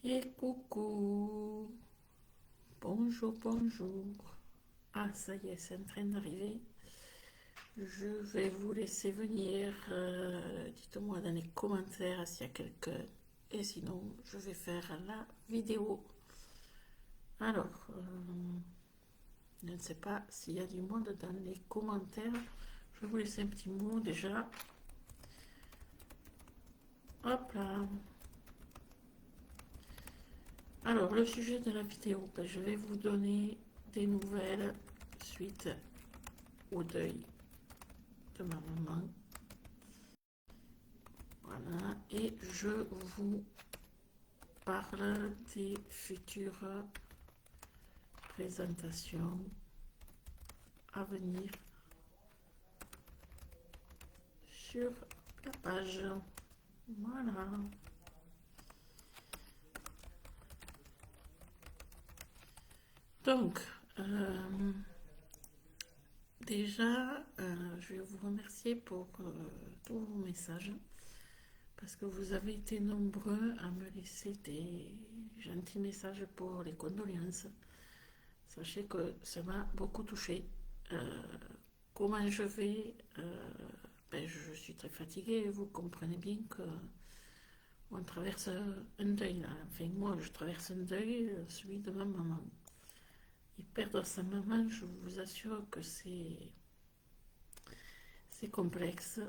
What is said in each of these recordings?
Et coucou, bonjour, bonjour. Ah, ça y est, c'est en train d'arriver. Je vais vous laisser venir. Dites-moi dans les commentaires s'il y a quelqu'un. Et sinon, je vais faire la vidéo. Alors, je ne sais pas s'il y a du monde dans les commentaires. Je vais vous laisser un petit mot déjà. Hop là. Alors, le sujet de la vidéo, ben, je vais vous donner des nouvelles suite au deuil de ma maman. Voilà, et je vous parle des futures présentations à venir sur la page. Voilà. Donc, déjà, je vais vous remercier pour tous vos messages parce que vous avez été nombreux à me laisser des gentils messages pour les condoléances. Sachez que ça m'a beaucoup touché. Comment je vais ben, je suis très fatiguée, vous comprenez bien que on traverse un deuil là. Enfin, moi, je traverse un deuil, celui de ma maman. Et perdre sa maman, je vous assure que c'est complexe,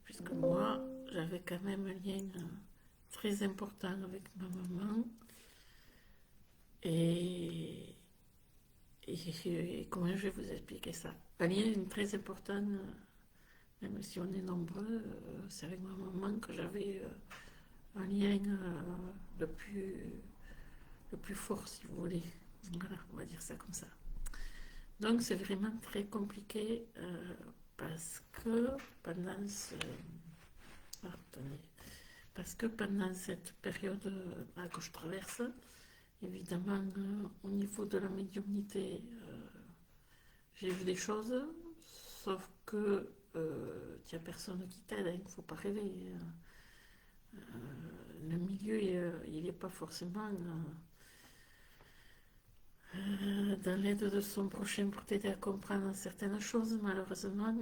puisque moi, j'avais quand même un lien très important avec ma maman. Et, et comment je vais vous expliquer ça? Un lien très important, même si on est nombreux, c'est avec ma maman que j'avais un lien le plus fort, si vous voulez. Voilà, on va dire ça comme ça. Donc c'est vraiment très compliqué parce que pendant ce... ah, attendez. Parce que pendant cette période que je traverse, évidemment, au niveau de la médiumnité, j'ai vu des choses, sauf que il n'y a personne qui t'aide, il ne faut pas rêver. Le milieu, il n'est pas forcément dans l'aide de son prochain pour t'aider à comprendre certaines choses. Malheureusement,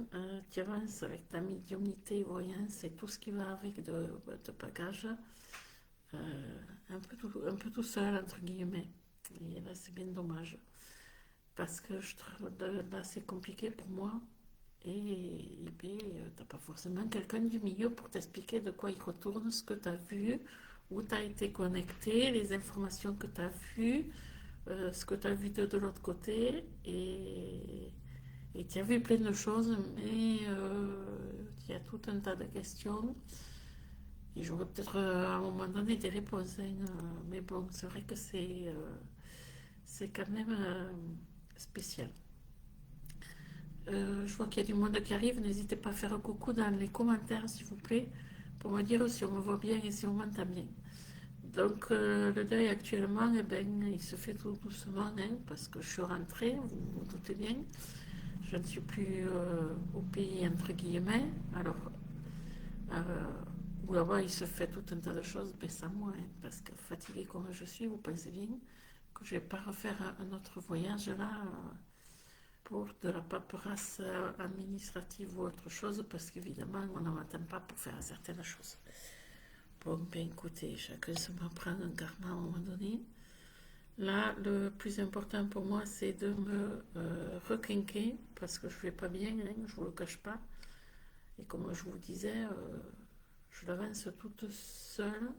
tu avances avec ta médiumnité, voyance et tout ce qui va avec de bagage, un peu tout seul, entre guillemets. Et là, c'est bien dommage. Parce que je trouve là, c'est compliqué pour moi. Et puis, t'as pas forcément quelqu'un du milieu pour t'expliquer de quoi il retourne, ce que tu as vu, où tu as été connecté, les informations que tu as vues, ce que tu as vu de l'autre côté. Et tu as vu plein de choses, mais il y a tout un tas de questions. Et j'aurais peut-être à un moment donné des réponses, hein, mais bon, c'est vrai que c'est quand même spécial. Je vois qu'il y a du monde qui arrive. N'hésitez pas à faire un coucou dans les commentaires, s'il vous plaît, pour me dire si on me voit bien et si on m'entend bien. Donc, le deuil actuellement, eh ben, il se fait tout doucement, hein, parce que je suis rentrée, vous vous doutez bien. Je ne suis plus au pays, entre guillemets. Alors, euh, où là-bas, il se fait tout un tas de choses, mais sans moi, hein, parce que fatiguée comme je suis, vous pensez bien que je ne vais pas refaire un autre voyage là. Pour de la paperasse administrative ou autre chose, parce qu'évidemment, on n'en m'attend pas pour faire certaines choses. Bon, bien écoutez, chacun se m'en prend un karma à un moment donné. Là, le plus important pour moi, c'est de me requinquer, parce que je ne vais pas bien, hein, je ne vous le cache pas. Et comme je vous disais, je l'avance toute seule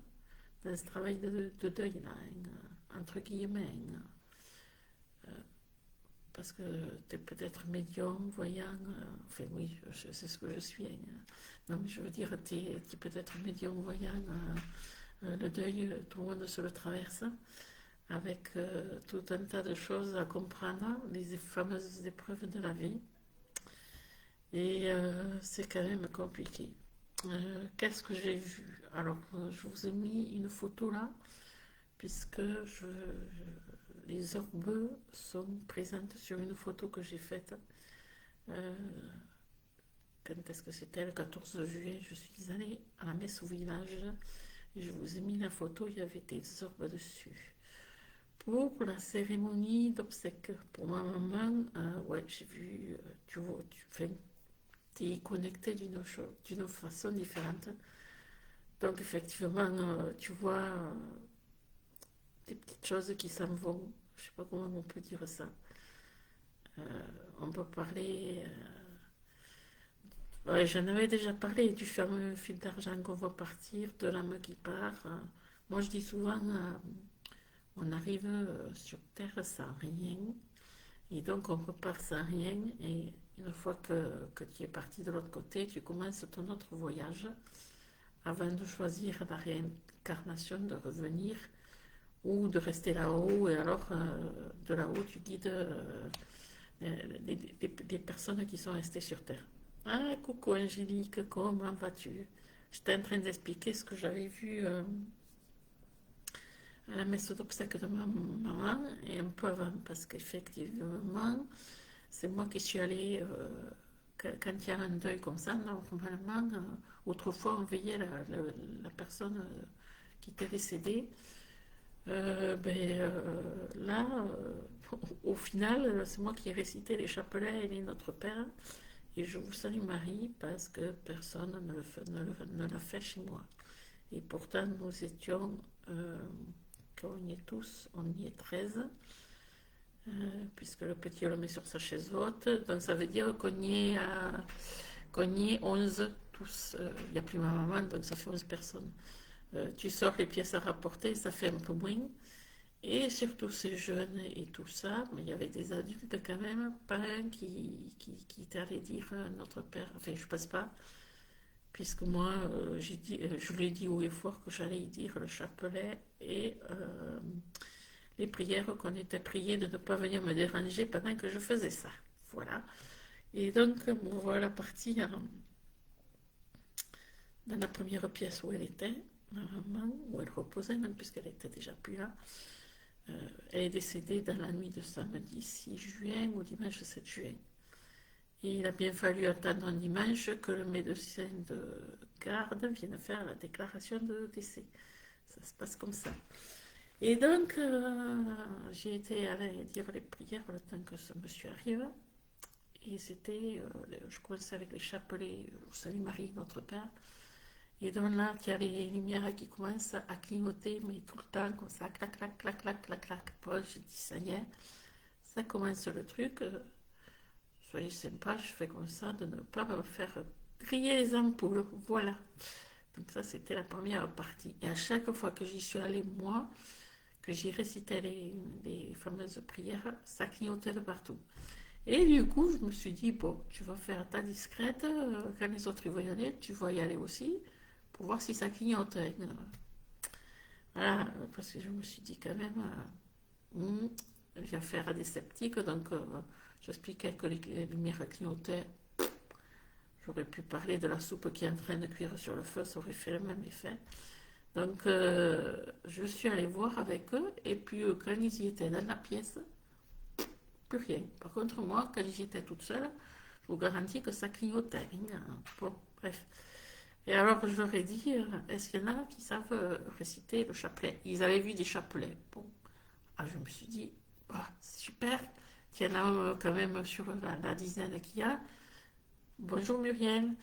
dans ce travail de deuil, là, hein, entre guillemets. Hein. Parce que tu es peut-être médium, voyant, enfin oui, c'est ce que je suis. Hein. Non, mais je veux dire, tu es peut-être médium, voyant, le deuil, tout le monde se le traverse, avec tout un tas de choses à comprendre, les fameuses épreuves de la vie. Et c'est quand même compliqué. Qu'est-ce que j'ai vu? Alors, je vous ai mis une photo là, puisque les orbes sont présentes sur une photo que j'ai faite. Euh, quand est-ce que c'était? Le 14 juillet, je suis allée à la messe au village Je vous ai mis la photo, il y avait des orbes dessus. Pour la cérémonie d'obsèques pour ma maman, ouais, j'ai vu, tu vois, tu es connecté d'une façon différente. Donc effectivement, tu vois des petites choses qui s'en vont. Je sais pas comment on peut dire ça. Euh, on peut parler. Ouais, j'en avais déjà parlé du fameux fil d'argent qu'on voit partir, de l'âme qui part. Moi, je dis souvent, on arrive sur Terre sans rien, et donc on repart sans rien. Et une fois que tu es parti de l'autre côté, tu commences ton autre voyage avant de choisir la réincarnation, de revenir ou de rester là-haut. Et alors, de là-haut, tu guides des personnes qui sont restées sur Terre. Ah, coucou Angélique, comment vas-tu? J'étais en train d'expliquer ce que j'avais vu à la messe d'obsèques de ma maman et un peu avant, parce qu'effectivement, c'est moi qui suis allée, quand il y a un deuil comme ça, normalement, autrefois on veillait la personne qui était décédée. Là, au final, c'est moi qui ai récité les chapelets et les Notre Père. Et je vous salue Marie parce que personne ne l'a fait chez moi. Et pourtant, nous étions, quand on y est tous, on y est 13, puisque le petit on le met sur sa chaise haute. Donc ça veut dire qu'on y est 11 tous. Il n'y a plus ma maman, donc ça fait 11 personnes. Tu sors les pièces à rapporter, ça fait un peu moins. Et surtout ces jeunes et tout ça, mais il y avait des adultes quand même, pas un qui était allé dire à notre père, enfin je ne pense pas, puisque moi je lui ai dit haut et fort que j'allais y dire le chapelet et les prières qu'on était priés de ne pas venir me déranger pendant que je faisais ça. Voilà. Et donc, me voilà partie dans la première pièce où elle était, normalement, où elle reposait, même puisqu'elle était déjà plus là. Elle est décédée dans la nuit de samedi 6 juin au dimanche 7 juin. Et il a bien fallu attendre un dimanche que le médecin de garde vienne faire la déclaration de décès. Ça se passe comme ça. Et donc, j'ai été allée dire les prières le temps que ce monsieur arrive. Et c'était, je commençais avec les chapelets, Salut Marie, notre Père. Et donc là, il y a les lumières qui commencent à clignoter, mais tout le temps, comme ça, clac, clac, clac, clac, clac, clac. Bon, je dis, ça y est, ça commence le truc. Soyez sympa, je fais comme ça, de ne pas me faire griller les ampoules. Voilà. Donc ça, c'était la première partie. Et à chaque fois que j'y suis allée, moi, que j'y récitais les fameuses prières, ça clignotait de partout. Et du coup, je me suis dit, bon, tu vas faire ta discrète, quand les autres y vont y aller, tu vas y aller aussi, pour voir si ça clignote. Voilà, parce que je me suis dit quand même, j'ai affaire à des sceptiques, donc j'expliquais que les lumières clignotaient. J'aurais pu parler de la soupe qui est en train de cuire sur le feu, ça aurait fait le même effet. Donc, je suis allée voir avec eux, et puis quand ils y étaient dans la pièce, plus rien. Par contre, moi, quand j'étais toute seule, je vous garantis que ça clignotait. Bon, bref. Et alors, je leur ai dit, est-ce qu'il y en a qui savent réciter le chapelet? Ils avaient vu des chapelets. Bon, ah, je me suis dit, ah, super, qu'il y en a quand même sur la dizaine qu'il y a. Bonjour Muriel.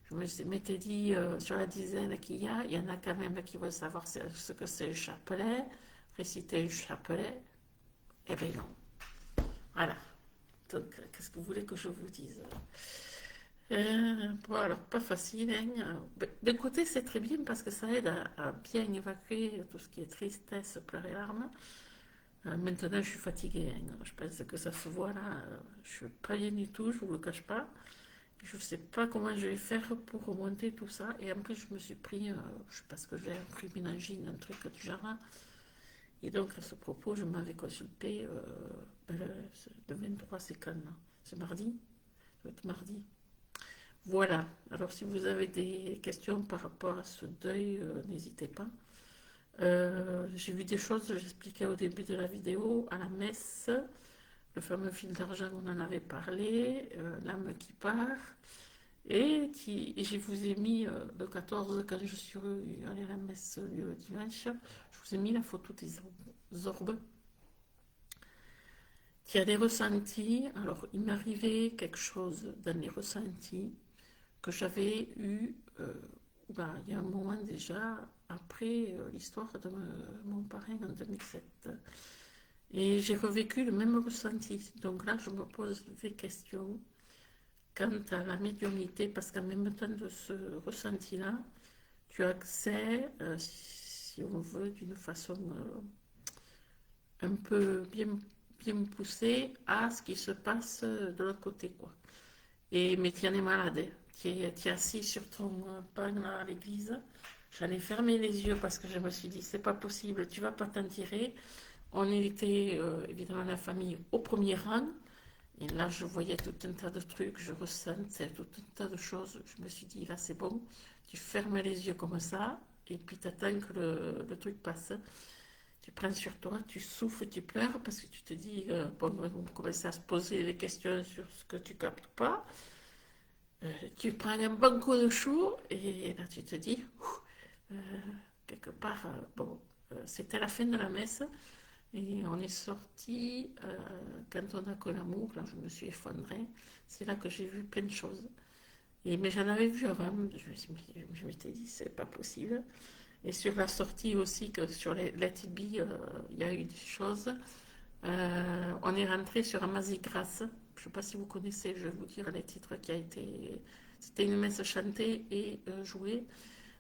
Je m'étais dit, sur la dizaine qu'il y en a quand même qui veulent savoir ce que c'est le chapelet, réciter le chapelet. Eh bien non. Voilà. Donc, qu'est-ce que vous voulez que je vous dise? Bon, alors, pas facile, hein. D'un côté, c'est très bien parce que ça aide à bien évacuer tout ce qui est tristesse, pleurs et larmes. Maintenant, je suis fatiguée, hein. Je pense que ça se voit là. Je suis pas bien du tout, je vous le cache pas. Je ne sais pas comment je vais faire pour remonter tout ça. Et en plus, je me suis pris, je sais pas ce que j'ai, un fruit ménagine, un truc du genre. Et donc, à ce propos, je m'avais consulté le 23, c'est quand là? C'est mardi? Ça doit être mardi. Voilà. Alors, si vous avez des questions par rapport à ce deuil, n'hésitez pas. J'ai vu des choses, j'expliquais au début de la vidéo, à la messe, le fameux fil d'argent, on en avait parlé, l'âme qui part. Et je vous ai mis le 14, quand je suis allée à la messe le dimanche, je vous ai mis la photo des orbes, qui a des ressentis. Alors, il m'arrivait quelque chose dans les ressentis que j'avais eu il y a un moment déjà, après l'histoire de mon parrain en 2007. Et j'ai revécu le même ressenti. Donc là, je me pose des questions quant à la médiumnité, parce qu'en même temps de ce ressenti-là, tu as accès, si on veut, d'une façon un peu bien poussée, à ce qui se passe de l'autre côté, quoi. Mais tu en es malade, tu es assis sur ton banc là, à l'église. J'en ai fermé les yeux parce que je me suis dit, c'est pas possible, tu vas pas t'en tirer. On était évidemment la famille au premier rang. Et là, je voyais tout un tas de trucs, je ressentais tout un tas de choses. Je me suis dit, là, c'est bon, tu fermes les yeux comme ça, et puis tu attends que le truc passe. Tu prends sur toi, tu souffles, tu pleures, parce que tu te dis, bon, on commence à se poser des questions sur ce que tu captes pas. Tu prends un bon coup de chaud, et là, tu te dis, euh, quelque part, bon, c'était la fin de la messe. Et on est sorti, quand on a connu l'amour, là je me suis effondrée, c'est là que j'ai vu plein de choses. Mais j'en avais vu avant, je m'étais dit, c'est pas possible. Et sur la sortie aussi, que sur les Let It Be, il y a eu des choses. On est rentré sur Amazigras, je ne sais pas si vous connaissez, je vais vous dire les titres qui a été... C'était une messe chantée et jouée.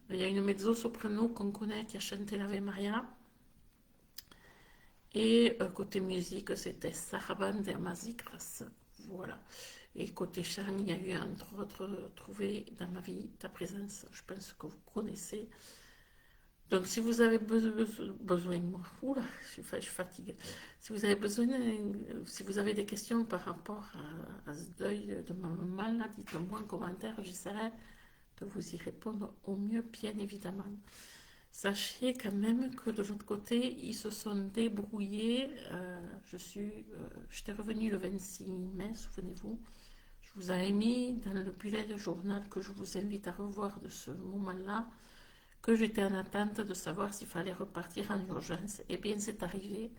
Il y a une mezzo-soprano qu'on connaît qui a chanté l'Ave Maria. Et côté musique, c'était Sarabande et Amazigras. Voilà. Et côté chant, il y a eu entre autres Trouver dans ma vie ta présence. Je pense que vous connaissez. Donc, si vous avez besoin, oula, je suis fatiguée. Si vous avez besoin, si vous avez des questions par rapport à ce deuil de ma maman, là, dites-le moi en commentaire, j'essaierai de vous y répondre au mieux, bien évidemment. Sachez quand même que de l'autre côté, ils se sont débrouillés. J'étais revenue le 26 mai, souvenez-vous. Je vous avais mis dans le bullet de journal que je vous invite à revoir de ce moment-là, que j'étais en attente de savoir s'il fallait repartir en urgence. Eh bien, c'est arrivé,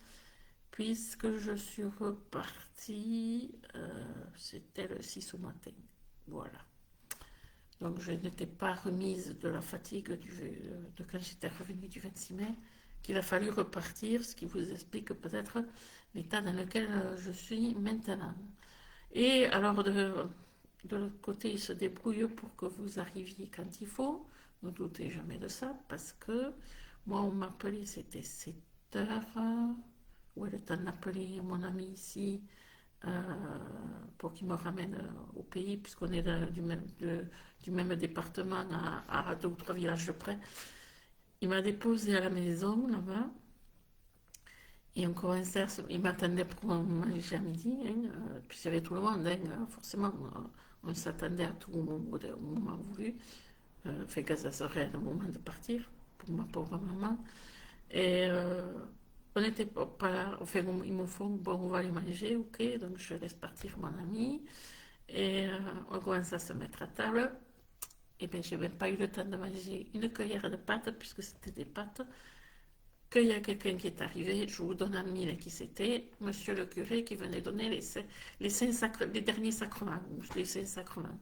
puisque je suis repartie, c'était le 6 au matin. Voilà. Donc, je n'étais pas remise de la fatigue de quand j'étais revenue du 26 mai, qu'il a fallu repartir, ce qui vous explique peut-être l'état dans lequel je suis maintenant. Et alors, de l'autre côté, il se débrouille pour que vous arriviez quand il faut. Ne doutez jamais de ça, parce que moi, on m'appelait, c'était 7 heures, où elle est en appeler mon ami ici, euh, pour qu'il me ramène au pays, puisqu'on est du même département à 2 ou 3 villages de près. Il m'a déposé à la maison là-bas. Et on commençait il m'attendait pour manger à midi, hein, puis il y avait tout le monde, hein, forcément, on s'attendait à tout au moment voulu, fait que ça serait le moment de partir pour ma pauvre maman. Et on n'était pas là, enfin, ils me font, bon, on va aller manger, ok, donc je laisse partir mon ami, et on commence à se mettre à table. Et bien, j'ai même pas eu le temps de manger une cuillère de pâtes, puisque c'était des pâtes qu'il y a quelqu'un qui est arrivé, je vous donne un mille qui c'était, monsieur le curé qui venait donner les derniers sacrements, les saints sacrements.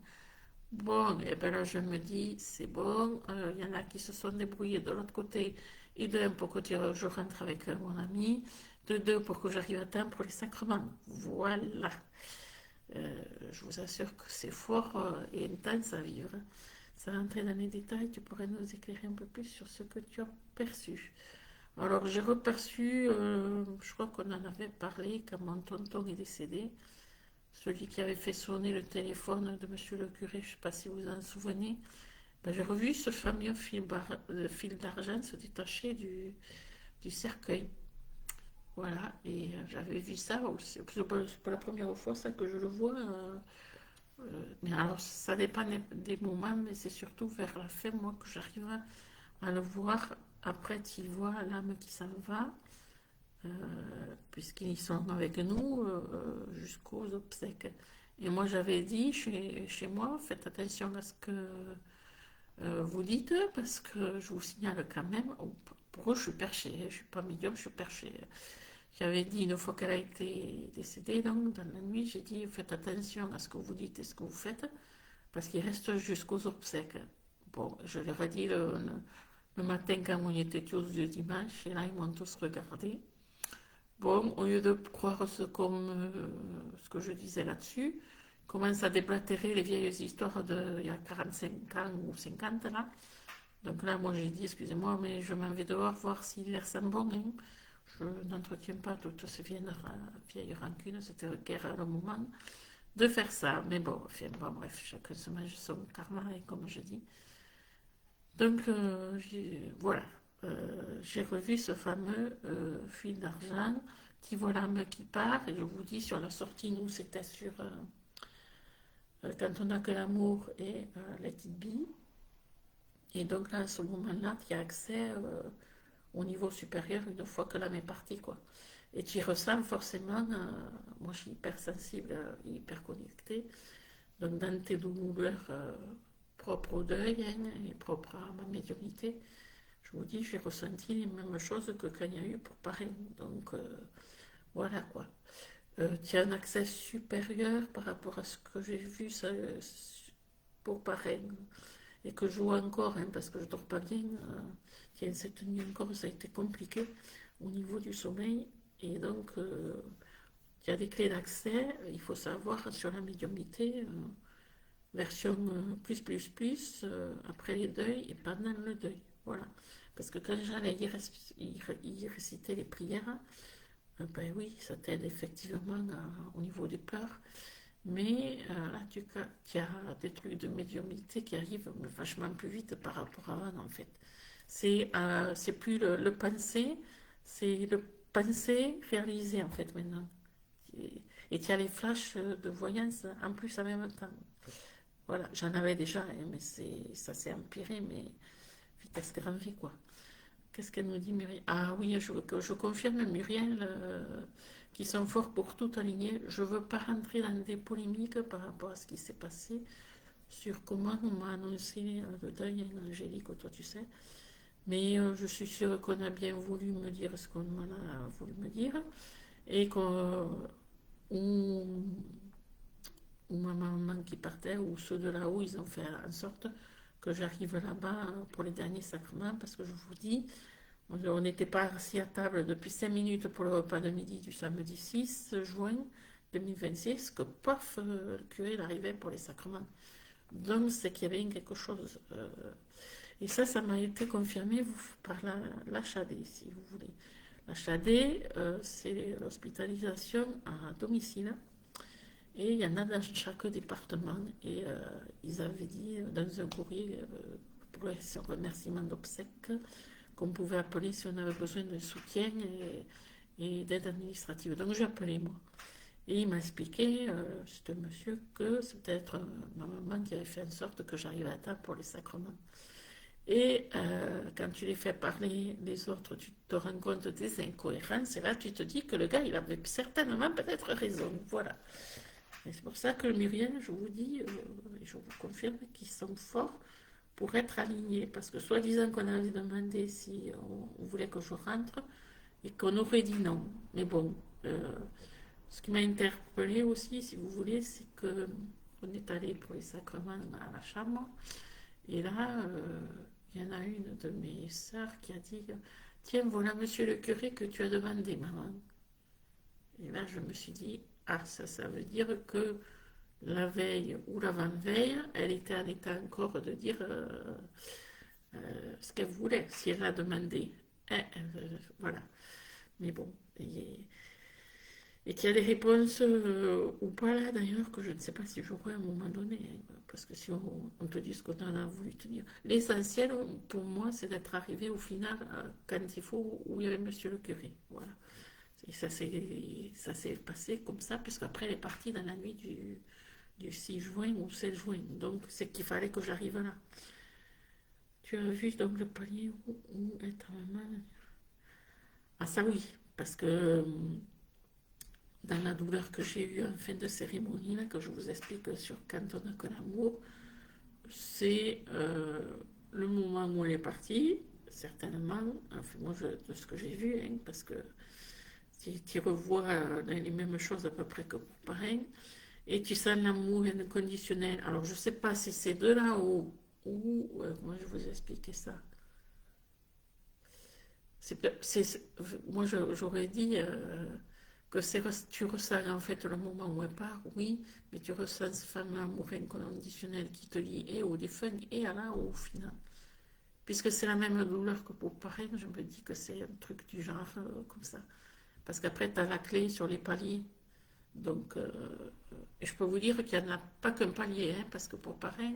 Bon, et bien là je me dis, c'est bon, il y en a qui se sont débrouillés de l'autre côté, et d'un pour que je rentre avec mon ami, de deux pour que j'arrive à temps pour les sacrements. Voilà. Je vous assure que c'est fort et intense à vivre. Sans rentrer dans les détails, tu pourrais nous éclairer un peu plus sur ce que tu as perçu. Alors, j'ai reperçu, je crois qu'on en avait parlé quand mon tonton est décédé, celui qui avait fait sonner le téléphone de monsieur le curé, je ne sais pas si vous en souvenez. Ben, j'ai revu ce fameux fil d'argent se détacher du cercueil. Voilà, et j'avais vu ça, c'est pas la première fois ça que je le vois. Mais alors, ça dépend des moments, mais c'est surtout vers la fin, moi, que j'arrive à le voir. Après, tu vois l'âme qui s'en va. Puisqu'ils sont avec nous jusqu'aux obsèques. Et moi, j'avais dit chez moi, faites attention à ce que vous dites, parce que je vous signale quand même, pour eux, je suis perchée, je ne suis pas médium, je suis perchée. J'avais dit une fois qu'elle a été décédée, donc dans la nuit, j'ai dit faites attention à ce que vous dites et ce que vous faites, parce qu'il reste jusqu'aux obsèques. Bon, je leur ai dit le matin quand on était tous le dimanche, et là ils m'ont tous regardé. Bon, au lieu de croire ce que je disais là-dessus, commence à déblatérer les vieilles histoires d'il y a 45 ans ou 50 là. Donc là, moi j'ai dit, excusez-moi, mais je m'en vais dehors voir si l'air sent bon, hein. Je n'entretiens pas toutes ces vieilles rancunes, c'était guère le moment de faire ça. Mais bon, enfin, bon, bref, chacun se mange son karma, et comme je dis. Donc voilà, j'ai revu ce fameux fil d'argent, qui voilà qui part, et je vous dis, sur la sortie, nous, c'était sur Quand on n'a que l'amour et Let It Be. Et donc là, à ce moment-là, tu as accès au niveau supérieur une fois que l'âme est partie, quoi. Et tu y ressens forcément, moi je suis hyper sensible, hyper connectée, donc dans tes douleurs propres au deuil hein, et propres à ma médiumnité, je vous dis, j'ai ressenti les mêmes choses que quand il y a eu pour pareil. Donc voilà quoi. Tu as un accès supérieur par rapport à ce que j'ai vu ça, pour pareil. Et que je joue encore, hein, parce que je dors pas bien. Tiens, cette nuit encore, ça a été compliqué au niveau du sommeil. Et donc, il y a des clés d'accès. Il faut savoir sur la médiumnité, version après les deuils et pendant le deuil. Voilà. Parce que quand j'allais y réciter les prières, ben oui, ça t'aide effectivement au niveau des peurs. Mais là, tu as des trucs de médiumnité qui arrivent vachement plus vite par rapport à avant, en fait. C'est plus le penser, c'est le penser réalisé, en fait, maintenant. Et tu as les flashs de voyance en plus en même temps. Voilà, j'en avais déjà, hein, mais ça s'est empiré, mais vitesse grand V, quoi. Qu'est-ce qu'elle nous dit, Muriel? Ah oui, je confirme, Muriel, qui sont forts pour tout aligner. Je ne veux pas rentrer dans des polémiques par rapport à ce qui s'est passé, sur comment on m'a annoncé le deuil angélique, toi tu sais. Mais je suis sûre qu'on a bien voulu me dire ce qu'on m'en a voulu me dire. Et ou ma maman qui partait, ou ceux de là-haut, ils ont fait en sorte que j'arrive là-bas pour les derniers sacrements, parce que je vous dis, on n'était pas assis à table depuis 5 minutes pour le repas de midi du samedi 6 juin 2026, que paf, le curé il arrivait pour les sacrements. Donc c'est qu'il y avait quelque chose. Et ça m'a été confirmé par la HAD, si vous voulez. La HAD, c'est l'hospitalisation à domicile. Et il y en a dans chaque département. Et ils avaient dit dans un courrier pour les remerciements d'obsèques qu'on pouvait appeler si on avait besoin de soutien et d'aide administrative. Donc j'ai appelé moi. Et il m'a expliqué, ce monsieur, que c'est peut-être ma maman qui avait fait en sorte que j'arrive à temps pour les sacrements. Et quand tu les fais parler les autres, tu te rends compte des incohérences. Et là, tu te dis que le gars, il avait certainement peut-être raison. Voilà. Et c'est pour ça que Muriel, je vous dis, et je vous confirme qu'ils sont forts pour être alignés. Parce que soi-disant qu'on avait demandé si on voulait que je rentre et qu'on aurait dit non. Mais bon, ce qui m'a interpellée aussi, si vous voulez, c'est que on est allé pour les sacrements à la chambre. Et là, il y en a une de mes sœurs qui a dit, tiens, voilà monsieur le curé que tu as demandé, maman. Et là, je me suis dit, ah, ça veut dire que la veille ou l'avant-veille, elle était en état encore de dire ce qu'elle voulait, si elle l'a demandé. Voilà. Mais bon, et qu'il y a des réponses ou pas là d'ailleurs, que je ne sais pas si j'aurai à un moment donné, hein, parce que si on te dit ce qu'on en a voulu te dire. L'essentiel pour moi, c'est d'être arrivé au final, quand il faut, où il y avait monsieur le curé. Voilà. Et ça s'est passé comme ça, puisqu'après elle est partie dans la nuit du 6 juin ou 7 juin. Donc c'est qu'il fallait que j'arrive là. Tu as vu donc le palier où être maman. Ah ça oui, parce que dans la douleur que j'ai eue en fin de cérémonie, là, que je vous explique sur Quand on n'a que l'amour, c'est le moment où elle est partie, certainement, enfin, moi, de ce que j'ai vu, hein, parce que tu revois les mêmes choses à peu près que pour parrain, et tu sens l'amour inconditionnel. Alors, je ne sais pas si c'est de là moi, je vous expliquer ça. Moi, j'aurais dit que tu ressens en fait le moment où elle part, oui, mais tu ressens ce fameux amour inconditionnel qui te lie et au défunt et à là au final. Puisque c'est la même douleur que pour parrain, je me dis que c'est un truc du genre comme ça. Parce qu'après, tu as la clé sur les paliers. Donc, et je peux vous dire qu'il n'y en a pas qu'un palier, hein, parce que pour parrain,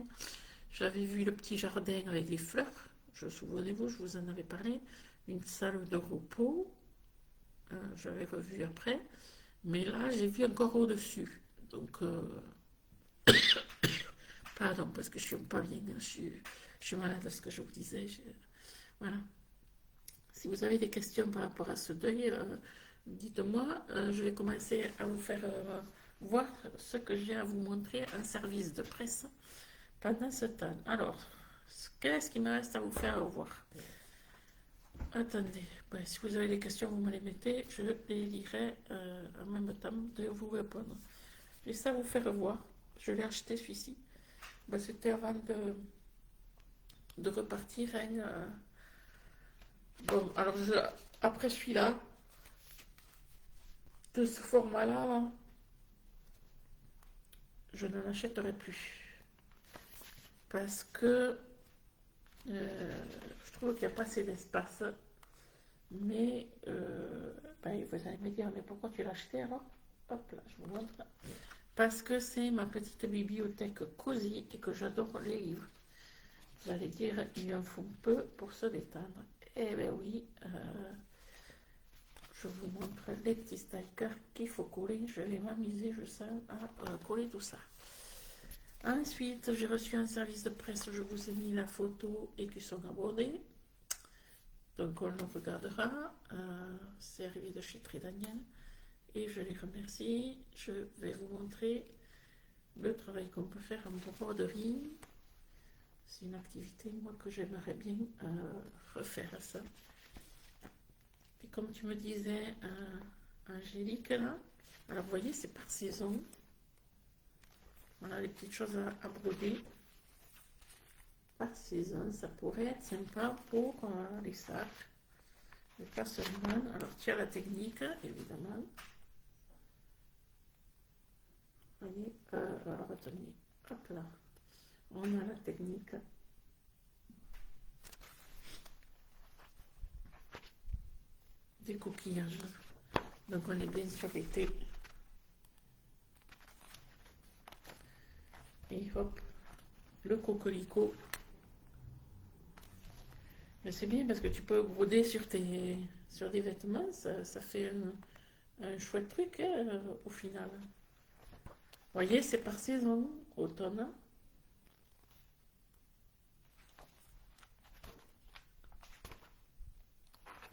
j'avais vu le petit jardin avec les fleurs. Souvenez-vous, je vous en avais parlé. Une salle de repos. J'avais revu après. Mais là, j'ai vu encore au-dessus. Donc, pardon, parce que je suis pas bien. Je suis malade, ce que je vous disais. Voilà. Si vous avez des questions par rapport à ce deuil, dites-moi. Je vais commencer à vous faire voir ce que j'ai à vous montrer en service de presse pendant ce temps. Alors, qu'est-ce qu'il me reste à vous faire voir? Attendez, si vous avez des questions, vous me les mettez, je les lirai en même temps de vous répondre. Je vais ça vous faire voir. Je l'ai acheté celui-ci. C'était avant de repartir. Hein, bon, alors après celui-là, de ce format-là, là, je ne l'achèterai plus. Parce que je trouve qu'il n'y a pas assez d'espace. Mais vous allez me dire, mais pourquoi tu l'as acheté alors? Hop là, je vous montre. Parce que c'est ma petite bibliothèque cosy et que j'adore les livres. Vous allez dire, il en faut peu pour se détendre. Eh bien oui, je vous montre les petits stickers qu'il faut coller. Je vais m'amuser, je sens, à coller tout ça. Ensuite, j'ai reçu un service de presse, je vous ai mis la photo et qui sont abordés. Donc on le regardera. C'est arrivé de chez Trédaniel. Et je les remercie. Je vais vous montrer le travail qu'on peut faire en broderie. C'est une activité, moi, que j'aimerais bien refaire ça. Et comme tu me disais, Angélique, là, alors vous voyez, c'est par saison. Voilà les petites choses à broder. Par saison, ça pourrait être sympa pour les sacs, les casseroles. Alors, tu as la technique, évidemment. Vous voyez, alors attendez, hop là, on a la technique. Des coquillages. Donc on est bien sur l'été. Et hop, le coquelicot. Mais c'est bien parce que tu peux broder sur des vêtements, ça fait un chouette truc hein, au final. Vous voyez, c'est par saison, automne.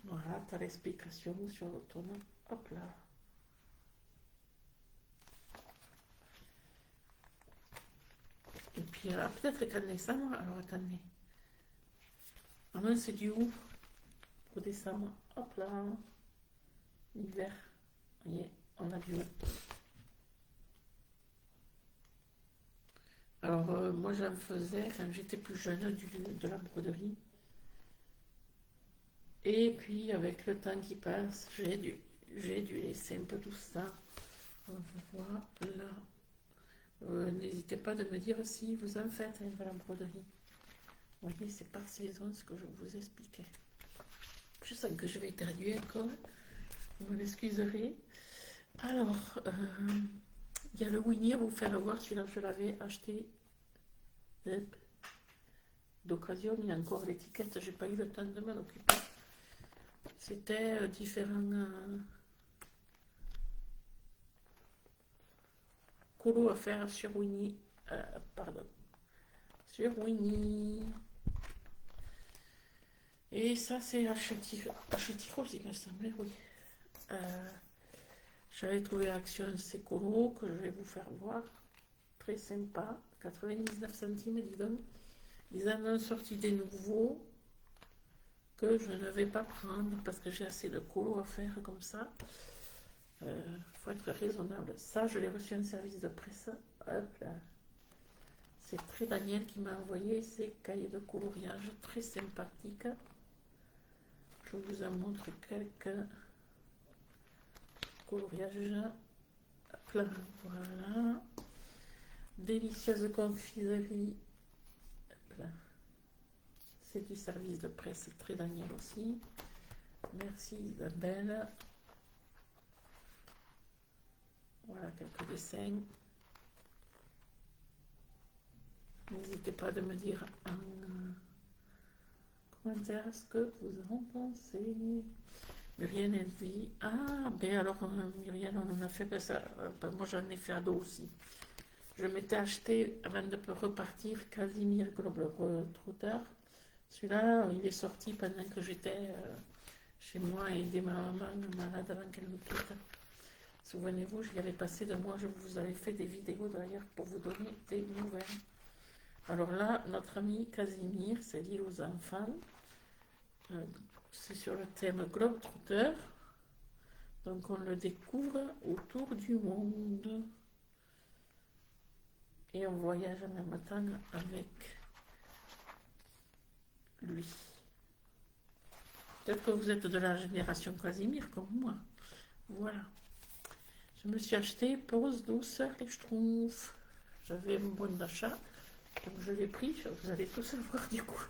Voilà, tu as l'explication sur l'automne. Hop là. Et puis, peut-être qu'en décembre, alors attendez. Ah non, c'est du où pour décembre. Hop là. L'hiver. Vous voyez, on a du où. Alors, moi, j'en faisais quand j'étais plus jeune de la broderie. Et puis, avec le temps qui passe, j'ai dû laisser un peu tout ça. On voit là. N'hésitez pas de me dire si vous en faites de la broderie. Vous voyez, c'est par saison ce que je vous expliquais. Je sens que je vais éternuer encore. Vous m'excuserez. Alors, il y a le Winnie à vous faire voir. Celui-là, je l'avais acheté d'occasion. Il y a encore l'étiquette. J'ai pas eu le temps de m'en occuper. C'était différents colos à faire sur Winnie. Pardon. Sur Winnie. Et ça, c'est Achetis Rose, il me semblait, oui. J'avais trouvé Action ces colos que je vais vous faire voir. Très sympa. 99 centimes, dis donc. Ils en ont sorti des nouveaux que je ne vais pas prendre parce que j'ai assez de colos à faire comme ça. Faut être raisonnable. Ça, je l'ai reçu en service de presse. Hop là. C'est très Daniel qui m'a envoyé ces cahiers de coloriage très sympathiques. Je vous en montre quelques coloriages. Hop là, voilà. Délicieuse confiserie. Hop là. C'est du service de presse, très Daniel aussi. Merci Isabelle. Voilà quelques dessins. N'hésitez pas de me dire en commentaire ce que vous en pensez. Muriel, elle dit, ah, ben alors Muriel, on en a fait que ça. Ben, moi, j'en ai fait à dos aussi. Je m'étais acheté, avant de repartir, Casimir Globetrotter. Celui-là, il est sorti pendant que j'étais chez moi et aider ma maman malade avant qu'elle me quitte. Souvenez-vous, j'y avais passé de moi, je vous avais fait des vidéos d'ailleurs pour vous donner des nouvelles. Alors là, notre ami Casimir, c'est lié aux enfants. C'est sur le thème Globetrotter. Donc on le découvre autour du monde. Et on voyage en même temps avec lui. Peut-être que vous êtes de la génération Casimir comme moi. Voilà. Je me suis acheté Pose douceur les Schtroumpfs. J'avais un bon d'achat. Donc je l'ai pris, vous allez tout savoir du coup.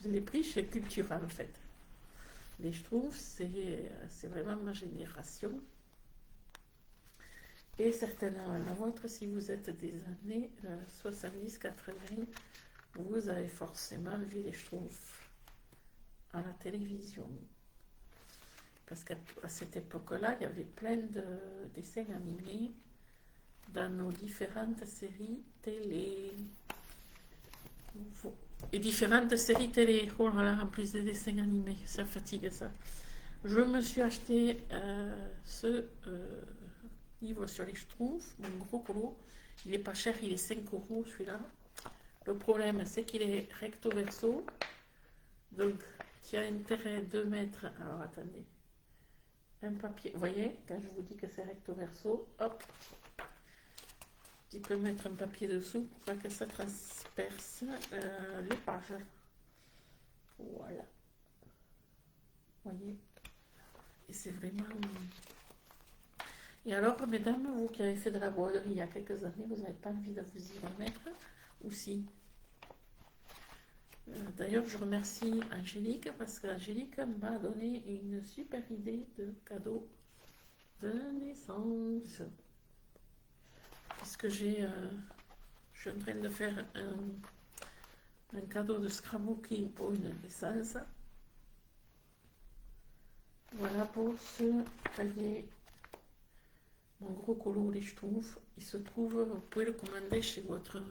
Je l'ai pris chez Cultura en fait. Les Schtroumpfs, c'est vraiment ma génération. Et certainement la vôtre, si vous êtes des années 70-80, vous avez forcément vu les Schtroumpfs à la télévision. Parce qu'à cette époque-là, il y avait plein de dessins animés dans nos différentes séries télé. Et différentes séries télé. Oh là là, en plus des dessins animés, ça fatigue ça. Je me suis acheté ce livre sur les Schtroumpfs, mon gros colo. Il n'est pas cher, il est 5 € celui-là. Le problème, c'est qu'il est recto verso. Donc, tu as intérêt de mettre. Alors, attendez. Un papier. Vous voyez, quand je vous dis que c'est recto verso, hop. Tu peux mettre un papier dessous pour pas que ça transperce les pages. Voilà. Vous voyez. Et c'est vraiment. Et alors, mesdames, vous qui avez fait de la broderie il y a quelques années, vous n'avez pas envie de vous y remettre? Ou si? D'ailleurs, je remercie Angélique parce qu'Angélique m'a donné une super idée de cadeau de naissance. Puisque je suis en train de faire un cadeau de scrapbooking pour une naissance. Voilà pour ce cahier. Mon gros colo les Schtroumpfs, il se trouve, vous pouvez le commander chez votre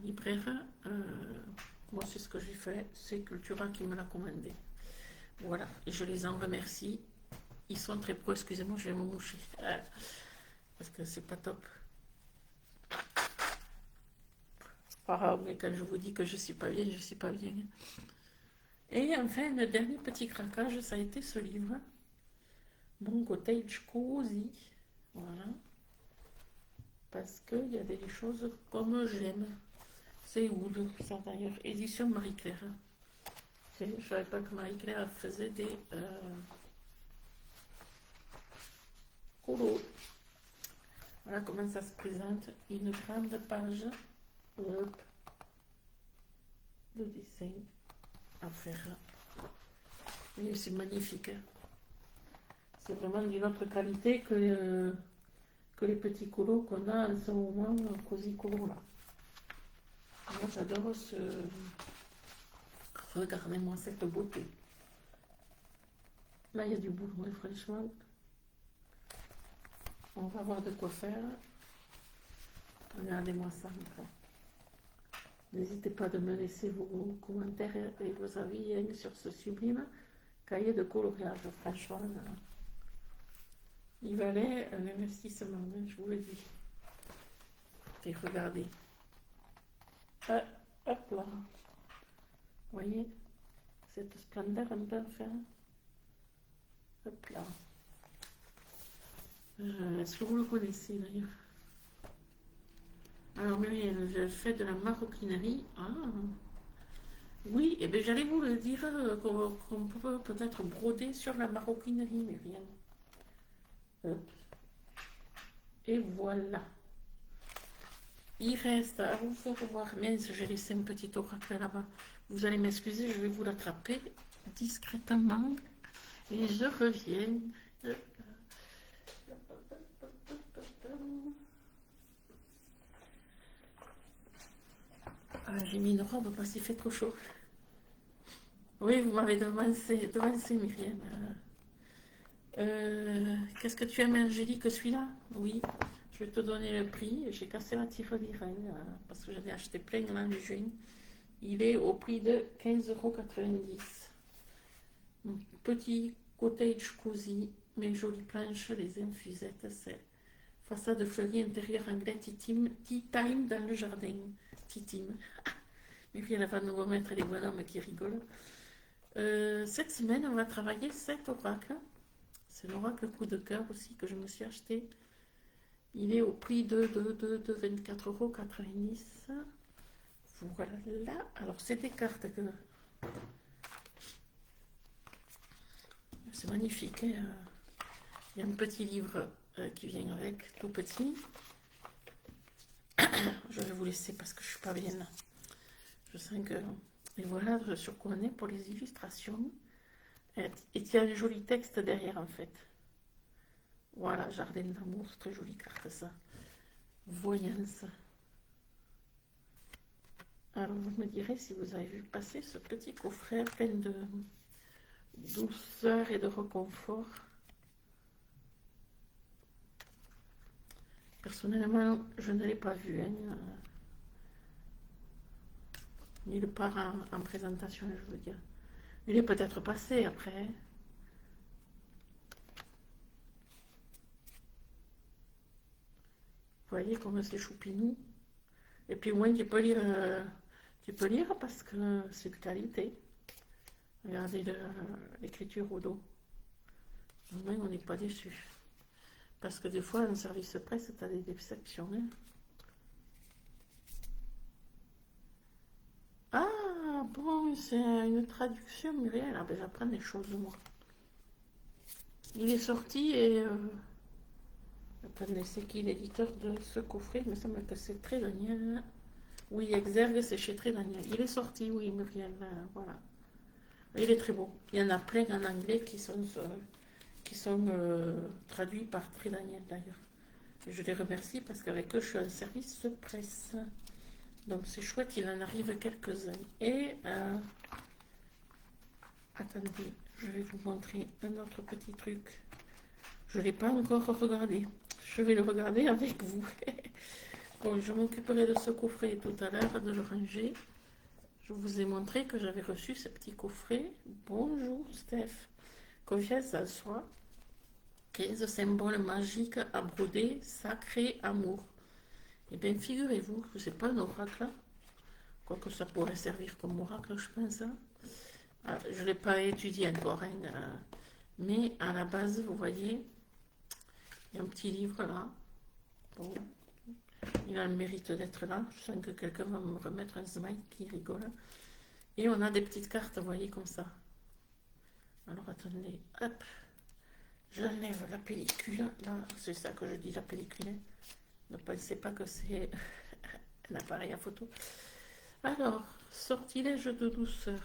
libraire. Moi, c'est ce que j'ai fait, c'est Cultura qui me l'a commandé. Voilà, et je les en remercie. Ils sont très pro, excusez-moi, je vais me moucher. Parce que c'est pas top. Ah, mais quand je vous dis que je suis pas bien, je suis pas bien. Et enfin, le dernier petit craquage, ça a été ce livre. Mon cottage cozy. Voilà. Parce qu'il y a des choses comme j'aime. C'est Oud, ça d'ailleurs. Édition Marie-Claire. Je ne savais pas que Marie-Claire faisait des colos. Voilà comment ça se présente. Une grande page de dessin à faire. Et c'est magnifique. C'est vraiment d'une autre qualité que les petits colos qu'on a en ce moment, Cozy Colo là. Moi j'adore ce. Regardez-moi cette beauté. Là il y a du boulot, franchement. On va voir de quoi faire. Regardez-moi ça. N'hésitez pas de me laisser vos commentaires et vos avis sur ce sublime cahier de coloriage. Franchement, Il valait un investissement, hein, je vous le dis. Et regardez. Ah, hop là. Vous voyez cette splendeur un peu, enfin. Hop là. Est-ce que vous le connaissez d'ailleurs? Alors Muriel, je fais de la maroquinerie. Ah, oui, et bien j'allais vous le dire qu'on peut peut-être broder sur la maroquinerie, Muriel. Hop. Et voilà. Il reste à vous faire voir. Mince, j'ai laissé un petit oracle là-bas. Vous allez m'excuser, je vais vous l'attraper discrètement. Et je reviens. Ah, j'ai mis une robe parce qu'il fait trop chaud. Oui, vous m'avez devancé Myriam. Qu'est-ce que tu aimes, Angélique, celui-là? Oui, je vais te donner le prix. J'ai cassé la tirelire parce que j'en ai acheté plein l'an de juin. Il est au prix de 15,90 €. Petit cottage cosy, mes jolies planches, les infusettes, c'est façade fleurie, intérieur anglais, tea time dans le jardin. Tea time. Muriel va nous remettre les bonhommes qui rigolent. Cette semaine, on va travailler 7 oracles. C'est l'oracle coup de cœur aussi que je me suis acheté. Il est au prix de 24,90 €. Voilà. Alors, c'est des cartes que... C'est magnifique. Hein. Il y a un petit livre qui vient avec, tout petit. Je vais vous laisser parce que je ne suis pas bien là. Je sens que... Et voilà sur quoi on est pour les illustrations. Et il y a un joli texte derrière en fait. Voilà, jardin d'amour, très jolie carte ça. Voyance. Alors vous me direz si vous avez vu passer ce petit coffret plein de douceur et de réconfort. Personnellement, je ne l'ai pas vu. Hein. Nulle part en présentation, je veux dire. Il est peut-être passé après. Vous voyez comme c'est choupinou. Et puis au moins tu peux lire parce que c'est de qualité. Regardez l'écriture au dos. Au moins on n'est pas déçu. Parce que des fois, en service presse, tu as des déceptions. Hein. Ah, bon, c'est une traduction, Muriel. Ah, ben j'apprends des choses, moi. Il est sorti et... Attendez, c'est qui l'éditeur de ce coffret? Il me semble que c'est Très Daniel. Oui, Exergue, c'est chez Très Daniel. Il est sorti, oui, Muriel. Voilà. Il est très beau. Il y en a plein en anglais qui sont traduits par Très Daniel, d'ailleurs. Je les remercie parce qu'avec eux, je suis en service presse. Donc c'est chouette, il en arrive quelques-uns. Et attendez, je vais vous montrer un autre petit truc. Je ne l'ai pas encore regardé. Je vais le regarder avec vous. Bon, je m'occuperai de ce coffret tout à l'heure, de le ranger. Je vous ai montré que j'avais reçu ce petit coffret. Bonjour Steph. Confiance en soi. 15 symboles magiques à broder, sacré amour. Eh bien, figurez-vous que ce n'est pas un oracle, quoique ça pourrait servir comme oracle, je pense. Ah, je ne l'ai pas étudié encore, hein, mais à la base, vous voyez, il y a un petit livre là. Bon, il a le mérite d'être là. Je sens que quelqu'un va me remettre un smile qui rigole. Et on a des petites cartes, vous voyez, comme ça. Alors, attendez, hop. J'enlève la pellicule. Là, c'est ça que je dis, la pellicule. Ne pensez pas que c'est un appareil à photo. Alors, sortilège de douceur.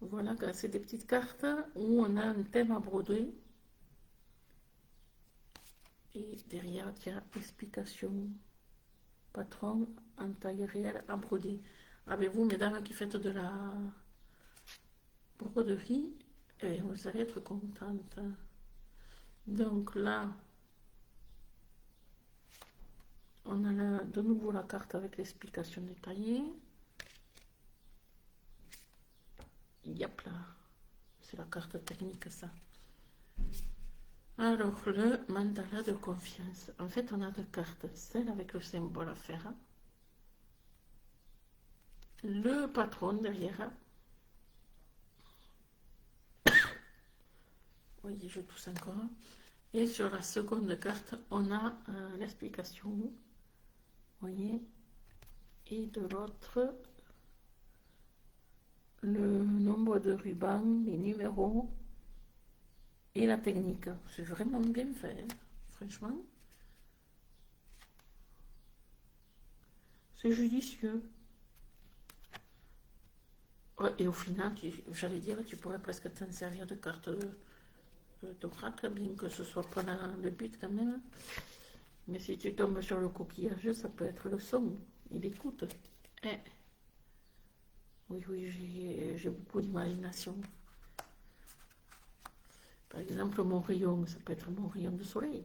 Voilà, c'est des petites cartes où on a un thème à broder. Et derrière, il y a explication. Patron en taille réelle à broder. Avez-vous, mesdames, qui faites de la broderie, et vous allez être contentes. Donc là, on a de nouveau la carte avec l'explication détaillée. Yep là, c'est la carte technique ça. Alors, le mandala de confiance. En fait, on a deux cartes. Celle avec le symbole à faire. Le patron derrière. Oui, je tousse encore. Et sur la seconde carte, on a l'explication. Vous voyez. Et de l'autre, le nombre de rubans, les numéros et la technique. C'est vraiment bien fait, hein, franchement. C'est judicieux. Ouais, et au final, j'allais dire, tu pourrais presque t'en servir de carte d'oracle, bien que ce soit pas le but quand même. Mais si tu tombes sur le coquillage, ça peut être le son. Il écoute. Eh, oui, oui, j'ai beaucoup d'imagination. Par exemple, mon rayon, ça peut être mon rayon de soleil.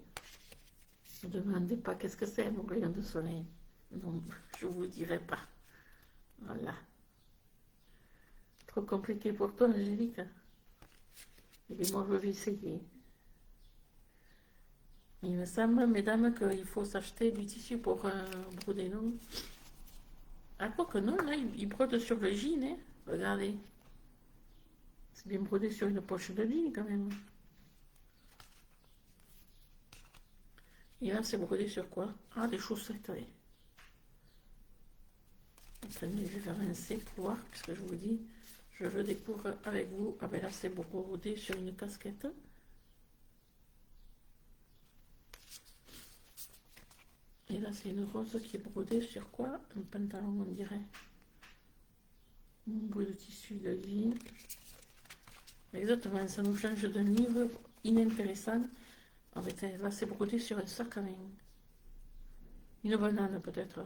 Ne me demandez pas qu'est-ce que c'est mon rayon de soleil. Non, je ne vous dirai pas. Voilà. Trop compliqué pour toi, Angélique. Et moi, je vais essayer. Il me semble, mesdames, qu'il faut s'acheter du tissu pour broder, non? Ah, quoi que non, là, il brode sur le jean, hein. Regardez. C'est bien brodé sur une poche de jean, quand même. Et là, c'est brodé sur quoi? Ah, des chaussettes, oui. Attendez, je vais avancer pour voir, puisque je vous dis, je le découvre avec vous. Ah ben là, c'est brodé sur une casquette. Et là, c'est une rose qui est brodée sur quoi? Un pantalon, on dirait. Un bout de tissu de jean. Exactement, ça nous change d'un livre inintéressant. En fait, là, c'est brodé sur un sac à main. Une banane, peut-être.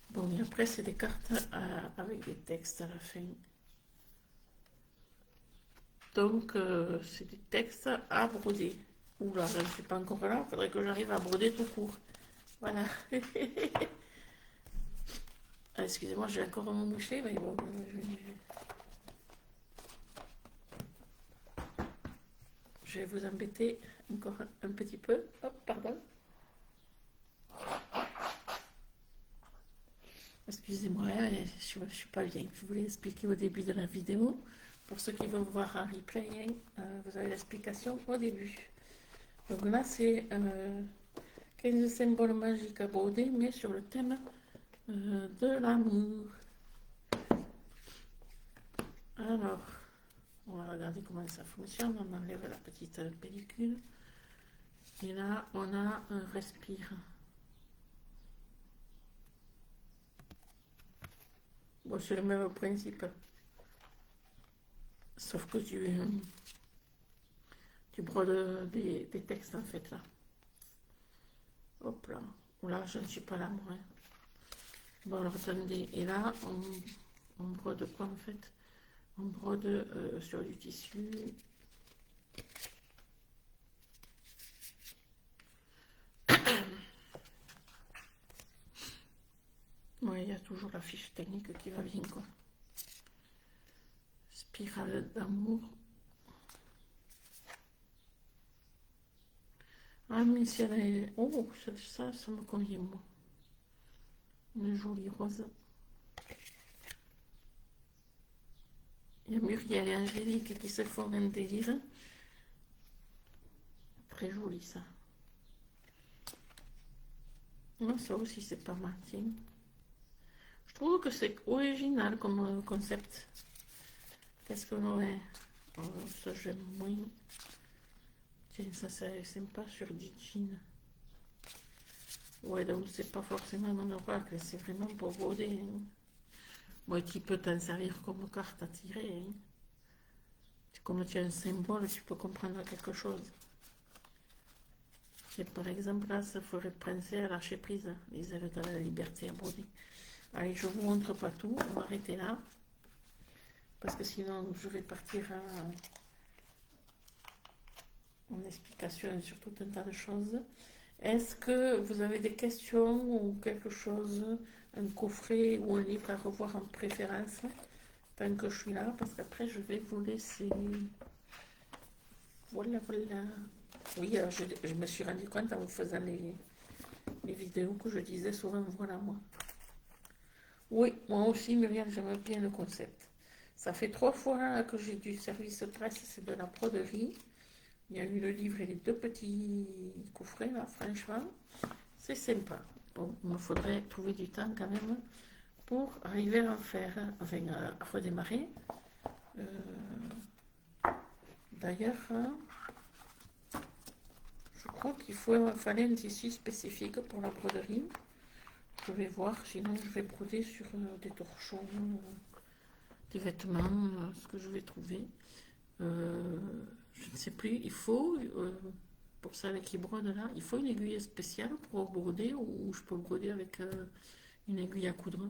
Bon, et après, c'est des cartes avec des textes à la fin. Donc, c'est des textes à broder. Oula, je ne suis pas encore là, il faudrait que j'arrive à broder tout court. Voilà. Ah, excusez-moi, j'ai encore mon boucher, mais bon, je vais vous embêter encore un petit peu. Hop, pardon. Excusez-moi, je ne suis pas bien. Je voulais expliquer au début de la vidéo. Pour ceux qui vont voir un replay, vous avez l'explication au début. Donc là, c'est 15 symboles magiques à broder, mais sur le thème de l'amour. Alors, on va regarder comment ça fonctionne. On enlève la petite pellicule. Et là, on a un respire. Bon, c'est le même principe. Sauf que tu brodes des textes, en fait, là. Hop là. Là, je ne suis pas là, moi. Hein. Bon, alors, attendez. Et là, on brode quoi, en fait? On brode sur du tissu. Oui, il y a toujours la fiche technique qui va bien, quoi. Spirale d'amour. Ah, mais si elle est... Oh, ça me convient, moi. Une jolie rose. Il y a Muriel et Angélique qui se font un délire. Très joli, ça. Non, ça aussi, c'est pas mal, tiens. Je trouve que c'est original comme concept. Qu'est-ce que l'on est? Oh, ça, j'aime moins. Tiens, ça, c'est sympa sur du jean. Ouais, donc c'est pas forcément un oracle, c'est vraiment pour broder. Hein. Moi, tu peux t'en servir comme carte à tirer. Hein. Comme tu as un symbole, tu peux comprendre quelque chose. Et par exemple, là, ça ferait penser à lâcher prise, les ailes de la liberté à broder. Allez, je vous montre pas tout, on va arrêter là. Parce que sinon, je vais partir en explication sur tout un tas de choses. Est-ce que vous avez des questions ou quelque chose un coffret ou un livre à revoir en préférence, tant que je suis là, parce qu'après je vais vous laisser. Voilà, voilà. Oui, je me suis rendu compte en vous faisant les vidéos que je disais souvent, voilà moi. Oui, moi aussi, Muriel, j'aime bien le concept. Ça fait 3 fois que j'ai du service presse, c'est de la broderie. Il y a eu le livre et les 2 petits coffrets, là, franchement, c'est sympa. Bon, il me faudrait trouver du temps quand même pour arriver à en faire, enfin, à redémarrer. Euh, D'ailleurs, hein, je crois fallait un tissu spécifique pour la broderie. Je vais voir, sinon je vais broder sur des torchons, des vêtements, ce que je vais trouver. Je ne sais plus, il faut, pour ça qui brode là, il faut une aiguille spéciale pour broder ou je peux broder avec une aiguille à coudre.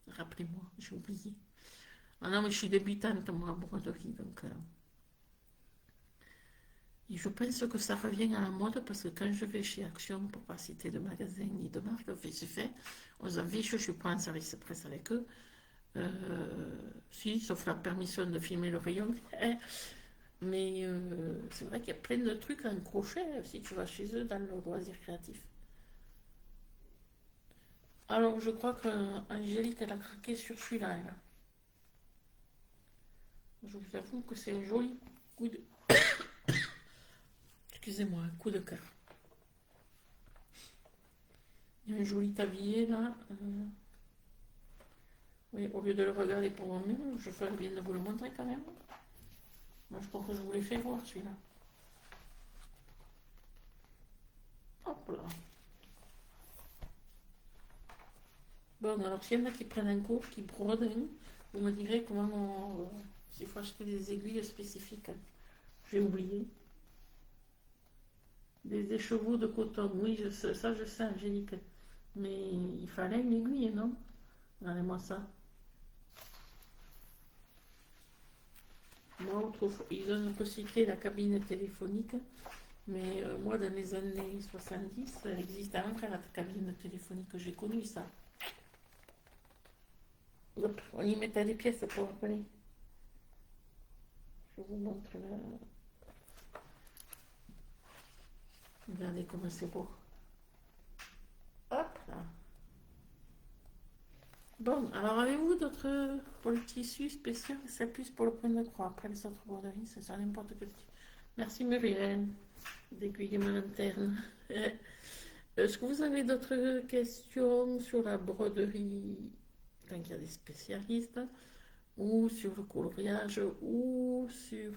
Rappelez-moi, j'ai oublié. Ah non, mais je suis débutante moi en broderie, donc... Et je pense que ça revient à la mode parce que quand je vais chez Action, pour pas citer de magasin ni de marque, c'est fait, aux affiches, je suis pas en service presse avec eux. Si, sauf la permission de filmer le rayon. Mais c'est vrai qu'il y a plein de trucs en crochet si tu vas chez eux dans le loisir créatif. Alors, je crois qu'Angélique, elle a craqué sur celui-là. Je vous avoue que c'est un joli coup de... Excusez-moi, un coup de cœur. Il y a un joli tablier là. Oui, au lieu de le regarder pour moi-même, je ferais bien de vous le montrer quand même. Moi, je crois que je vous l'ai fait voir celui-là. Hop là. Bon, alors s'il y en a qui prennent un cours, qui brodent, vous me direz comment s'il faut acheter des aiguilles spécifiques. J'ai oublié. Des écheveaux de coton, oui, ça je sais, Angélique. Mais il fallait une aiguille, non? Regardez-moi ça. Moi, autrefois, ils ont recyclé la cabine téléphonique, mais moi, dans les années 70, elle existait encore la cabine téléphonique, j'ai connu ça. Hop, on y mettait des pièces pour appeler. Je vous montre là. Regardez comment c'est beau. Hop là. Bon, alors avez-vous d'autres pour le tissu spécial? C'est plus pour le point de croix. Après les autres broderies, c'est ça n'importe quel type. Merci Muriel d'aiguiller ma lanterne. Est-ce que vous avez d'autres questions sur la broderie, tant qu'il y a des spécialistes, ou sur le coloriage, ou sur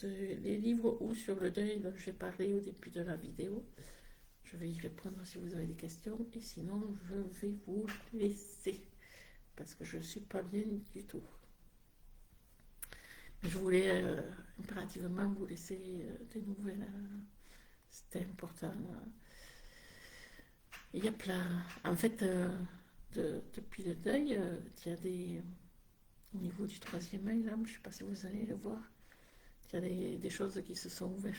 les livres, ou sur le deuil dont j'ai parlé au début de la vidéo? Je vais y répondre si vous avez des questions, et sinon je vais vous laisser, parce que je ne suis pas bien du tout. Je voulais impérativement vous laisser des nouvelles. C'était important. Il y a plein. En fait, depuis le deuil, il y a des. Au niveau du 3e œil, là, je ne sais pas si vous allez le voir, il y a des choses qui se sont ouvertes.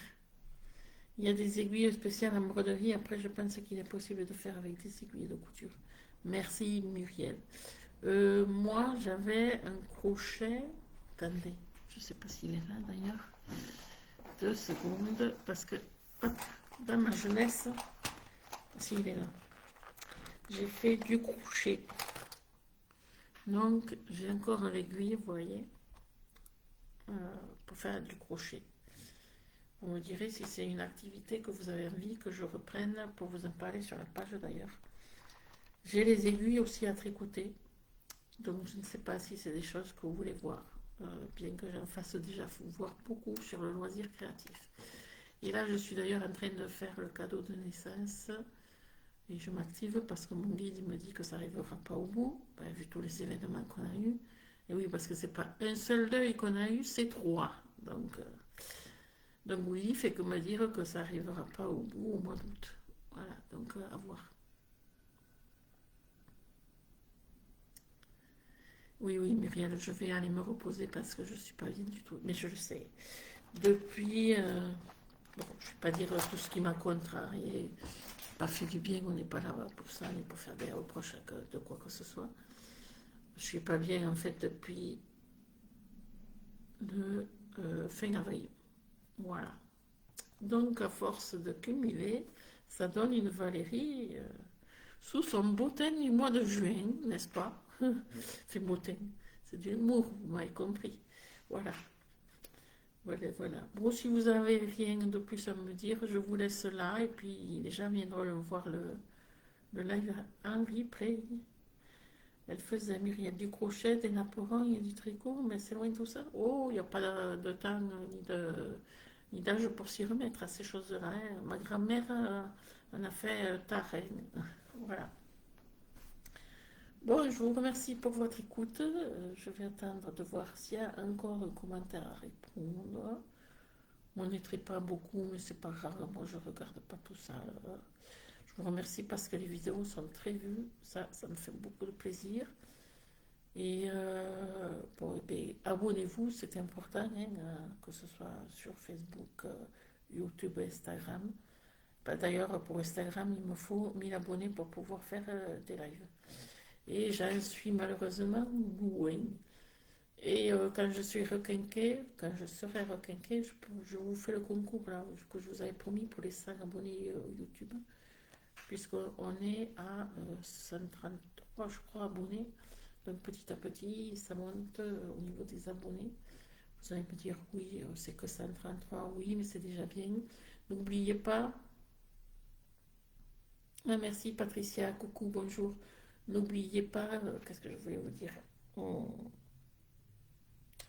Il y a des aiguilles spéciales en broderie. Après, je pense qu'il est possible de faire avec des aiguilles de couture. Merci Muriel. Moi, j'avais un crochet. Attendez, je ne sais pas s'il est là d'ailleurs. 2 secondes, parce que hop, dans ma jeunesse, s'il est là, j'ai fait du crochet. Donc, j'ai encore l'aiguille, vous voyez, pour faire du crochet. Vous me direz si c'est une activité que vous avez envie que je reprenne pour vous en parler sur la page d'ailleurs. J'ai les aiguilles aussi à tricoter, donc je ne sais pas si c'est des choses que vous voulez voir, bien que j'en fasse déjà voir beaucoup sur le loisir créatif. Et là, je suis d'ailleurs en train de faire le cadeau de naissance et je m'active parce que mon guide me dit que ça n'arrivera pas au bout, vu tous les événements qu'on a eus. Et oui, parce que c'est pas un seul deuil qu'on a eu, c'est 3. Donc oui, fait que me dire que ça n'arrivera pas au bout au mois d'août. Voilà, donc à voir. Oui, Muriel, je vais aller me reposer parce que je ne suis pas bien du tout. Mais je le sais. Depuis, bon, je ne vais pas dire tout ce qui m'a contrarié, pas fait du bien, on n'est pas là pour ça, ni pour faire des reproches de quoi que ce soit. Je suis pas bien en fait depuis le fin avril. Voilà. Donc à force de cumuler, ça donne une Valérie sous son beau teint du mois de juin, n'est-ce pas? C'est beau teint, c'est du l'humour, vous m'avez compris. Voilà. Voilà, voilà. Bon, si vous avez rien de plus à me dire, je vous laisse là et puis les gens viendront voir le live en replay. Elle faisait Myriam du crochet, des naperons et du tricot, mais c'est loin de tout ça. Oh, il n'y a pas de temps ni d'âge pour s'y remettre à ces choses-là, hein. Ma grand-mère en a fait tard, hein. Voilà. Bon, je vous remercie pour votre écoute. Je vais attendre de voir s'il y a encore un commentaire à répondre. On n'écrit pas beaucoup, mais c'est pas grave. Moi, je regarde pas tout ça. Je vous remercie parce que les vidéos sont très vues. Ça me fait beaucoup de plaisir. Et bon, eh bien, abonnez-vous, c'est important, hein, que ce soit sur Facebook, YouTube, Instagram. Bah, d'ailleurs, pour Instagram, il me faut 1000 abonnés pour pouvoir faire des lives. Et j'en suis malheureusement loin. Et quand je suis requinquée, quand je serai requinquée, je vous fais le concours là, que je vous avais promis pour les 100 abonnés YouTube, puisqu'on est à 133, je crois, abonnés. Donc petit à petit, ça monte au niveau des abonnés. Vous allez me dire, oui, c'est que 133, oui, mais c'est déjà bien. N'oubliez pas. Ah, merci Patricia, coucou, bonjour. N'oubliez pas, qu'est-ce que je voulais vous dire?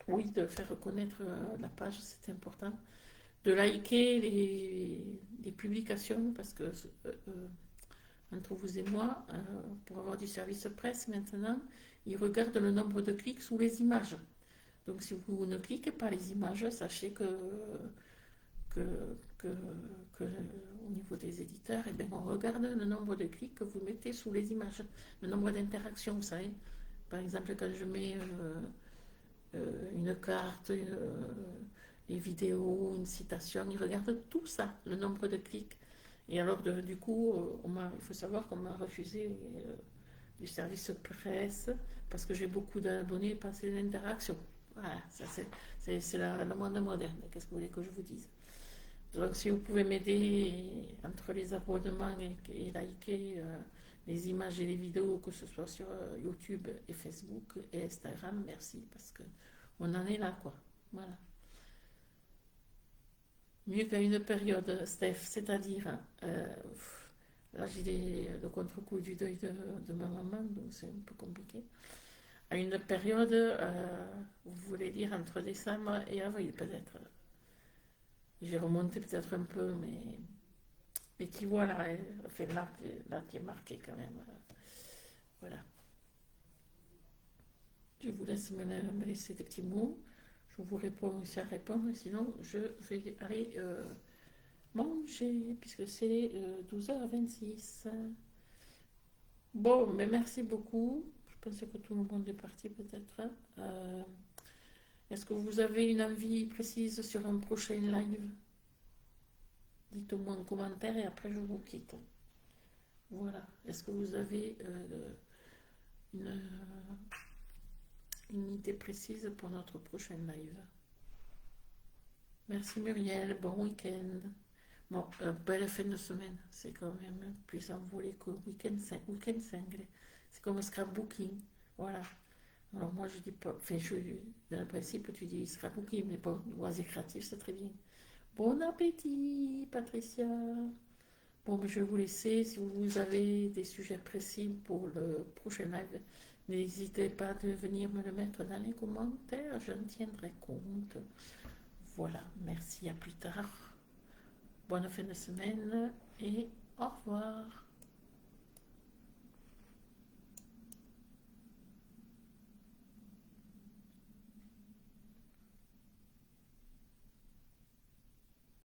Oui, de faire reconnaître la page, c'est important. De liker les publications, parce que entre vous et moi, pour avoir du service presse maintenant, ils regardent le nombre de clics sous les images. Donc si vous ne cliquez pas les images, sachez que, que, que au niveau des éditeurs, eh bien, on regarde le nombre de clics que vous mettez sous les images, le nombre d'interactions, vous savez. Par exemple, quand je mets une carte, les vidéos, une citation, ils regardent tout ça, le nombre de clics. Et alors, du coup, il faut savoir qu'on m'a refusé du service presse parce que j'ai beaucoup d'abonnés et pas assez d'interactions. Voilà, ça c'est la monde moderne. Qu'est-ce que vous voulez que je vous dise? Donc, si vous pouvez m'aider entre les abonnements et liker les images et les vidéos, que ce soit sur YouTube et Facebook et Instagram, merci, parce que on en est là, quoi. Voilà. Mieux qu'à une période, Steph, c'est-à-dire, là j'ai le contre-coup du deuil de ma maman, donc c'est un peu compliqué. À une période, vous voulez dire entre décembre et avril, peut-être. J'ai remonté peut-être un peu, mais tu vois là, enfin, là tu es marqué quand même. Voilà. Je vous laisse me laisser des petits mots. Je vous réponds aussi à répondre, sinon je vais aller manger, puisque c'est 12h26. Bon, mais merci beaucoup. Je pensais que tout le monde est parti peut-être. Est-ce que vous avez une envie précise sur un prochain live? Dites-moi en commentaire et après je vous quitte. Voilà. Est-ce que vous avez une, une idée précise pour notre prochain live? Merci Muriel, bon week-end. Bon, belle fin de semaine, c'est quand même plus envolé que week-end cinglé. C'est comme scrapbooking, voilà. Alors moi je dis pas, enfin dans le principe tu dis scrapbooking, mais bon, loisir créatif c'est très bien. Bon appétit Patricia. Bon, mais je vais vous laisser, si vous avez des sujets précis pour le prochain live, n'hésitez pas de venir me le mettre dans les commentaires, je en tiendrai compte. Voilà, merci, à plus tard. Bonne fin de semaine et au revoir.